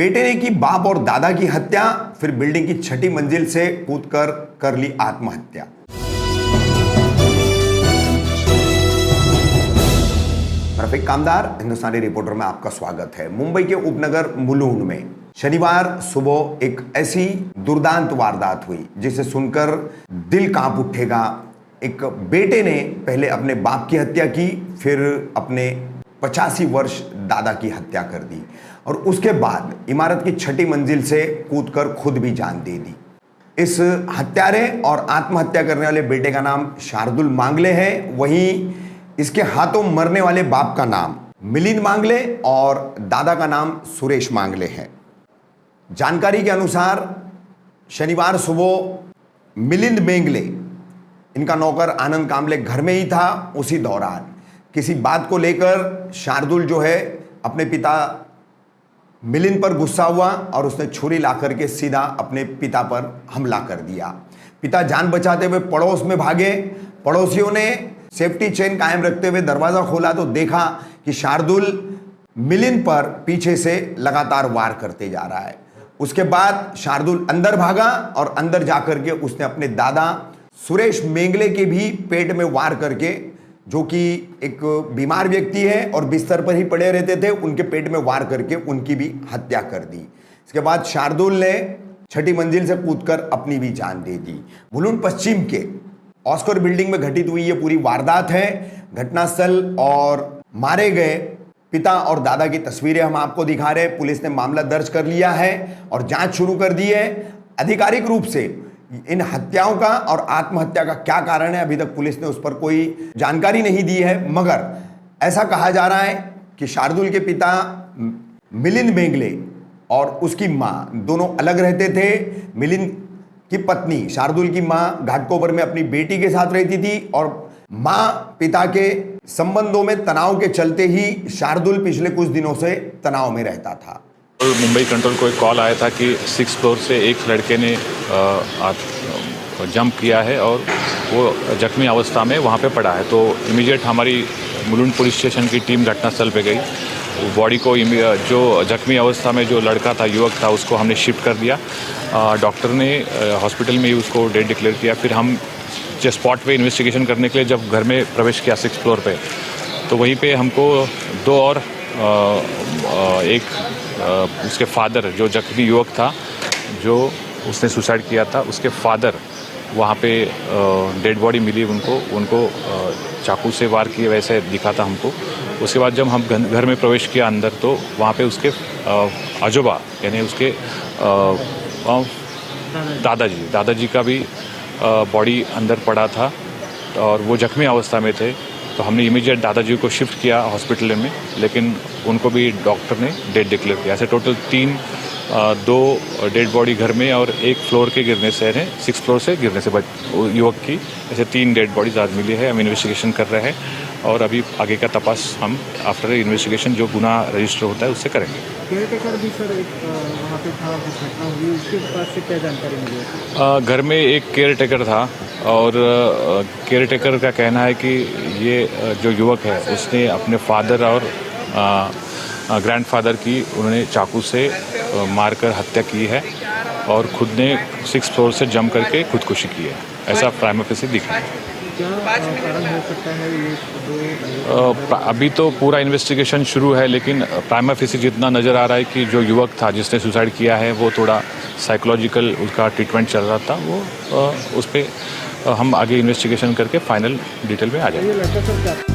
बेटे ने की बाप और दादा की हत्या, फिर बिल्डिंग की 6ठी मंजिल से कूदकर कर ली आत्महत्या। रफीक कामदार, हिंदुस्तानी रिपोर्टर में आपका स्वागत है। मुंबई के उपनगर मुलुंड में शनिवार सुबह एक ऐसी दुर्दांत वारदात हुई जिसे सुनकर दिल कांप उठेगा। एक बेटे ने पहले अपने बाप की हत्या की, फिर अपने 85 वर्ष दादा की हत्या कर दी और उसके बाद इमारत की 6ठी मंजिल से कूदकर खुद भी जान दे दी। इस हत्यारे और आत्महत्या करने वाले बेटे का नाम शार्दुल मांगले है। वहीं इसके हाथों मरने वाले बाप का नाम मिलिंद मांगले और दादा का नाम सुरेश मांगले है। जानकारी के अनुसार शनिवार सुबह मिलिंद मेंगले, इनका नौकर आनंद कामले घर में ही था। उसी दौरान किसी बात को लेकर शार्दुल जो है अपने पिता मिलिंद पर गुस्सा हुआ और उसने छुरी ला करके सीधा अपने पिता पर हमला कर दिया। पिता जान बचाते हुए पड़ोस में भागे। पड़ोसियों ने सेफ्टी चेन कायम रखते हुए दरवाजा खोला तो देखा कि शार्दुल मिलिंद पर पीछे से लगातार वार करते जा रहा है। उसके बाद शार्दुल अंदर भागा और अंदर जाकर के उसने अपने दादा सुरेश मेंगले के भी पेट में वार करके, जो कि एक बीमार व्यक्ति है और बिस्तर पर ही पड़े रहते थे, उनके पेट में वार करके उनकी भी हत्या कर दी। इसके बाद शार्दुल ने 6ठी मंजिल से कूदकर अपनी भी जान दे दी। मुलुंड पश्चिम के ऑस्कर बिल्डिंग में घटित हुई ये पूरी वारदात है। घटनास्थल और मारे गए पिता और दादा की तस्वीरें हम आपको दिखा रहे हैं। पुलिस ने मामला दर्ज कर लिया है और जांच शुरू कर दी है। आधिकारिक रूप से इन हत्याओं का और आत्महत्या का क्या कारण है, अभी तक पुलिस ने उस पर कोई जानकारी नहीं दी है। मगर ऐसा कहा जा रहा है कि शार्दुल के पिता मिलिंद मेंगले और उसकी मां दोनों अलग रहते थे। मिलिंद की पत्नी शार्दुल की मां घाटकोपर में अपनी बेटी के साथ रहती थी और मां पिता के संबंधों में तनाव के चलते ही शार्दुल पिछले कुछ दिनों से तनाव में रहता था। मुंबई कंट्रोल को एक कॉल आया था कि 6th फ्लोर से एक लड़के ने जंप किया है और वो जख्मी अवस्था में वहाँ पे पड़ा है। तो इमीडिएट हमारी मुलुंड पुलिस स्टेशन की टीम घटनास्थल पे गई। बॉडी को जो जख्मी अवस्था में जो लड़का था, युवक था, उसको हमने शिफ्ट कर दिया। डॉक्टर ने हॉस्पिटल में ही उसको डेड डिक्लेयर किया। फिर हम जो स्पॉट पे इन्वेस्टिगेशन करने के लिए जब घर में प्रवेश किया 6th फ्लोर पे, तो वहीं पे हमको 2 और उसके फादर, जो जख्मी युवक था, जो उसने सुसाइड किया था, उसके फादर वहाँ पे डेड बॉडी मिली उनको चाकू से वार किए वैसे दिखा था हमको। उसके बाद जब हम घर में प्रवेश किया अंदर, तो वहाँ पे उसके आजोबा यानी उसके दादाजी का भी बॉडी अंदर पड़ा था और वो जख्मी अवस्था में थे। तो हमने इमीडिएट दादाजी को शिफ्ट किया हॉस्पिटल में, लेकिन उनको भी डॉक्टर ने डेड डिक्लेयर किया। ऐसे टोटल 2 डेड बॉडी घर में और 1 फ्लोर के गिरने से है, 6th फ्लोर से गिरने से युवक की, ऐसे 3 डेड बॉडीज आज मिली है। हम इन्वेस्टिगेशन कर रहे हैं और अभी आगे का तपास हम आफ्टर इन्वेस्टिगेशन जो गुना रजिस्टर होता है उससे करेंगे। केयरटेकर भी सर वहाँ पे था, घटना हुई, उसके पास से क्या जानकारी मिली? घर में एक केयरटेकर था और केयरटेकर का कहना है कि ये जो युवक है उसने अपने फादर और ग्रैंडफादर की उन्होंने चाकू से मारकर हत्या की है और खुद ने 6th फ्लोर से जंप करके खुदकुशी की है, ऐसा प्राइमा फेसी दिखा है। क्या कारण हो सकता है ये? अभी तो पूरा इन्वेस्टिगेशन शुरू है, लेकिन प्राइमा फेसी जितना नज़र आ रहा है कि जो युवक था जिसने सुसाइड किया है वो थोड़ा साइकोलॉजिकल उसका ट्रीटमेंट चल रहा था। वो उस पर हम आगे इन्वेस्टिगेशन करके फाइनल डिटेल में आ जाएंगे।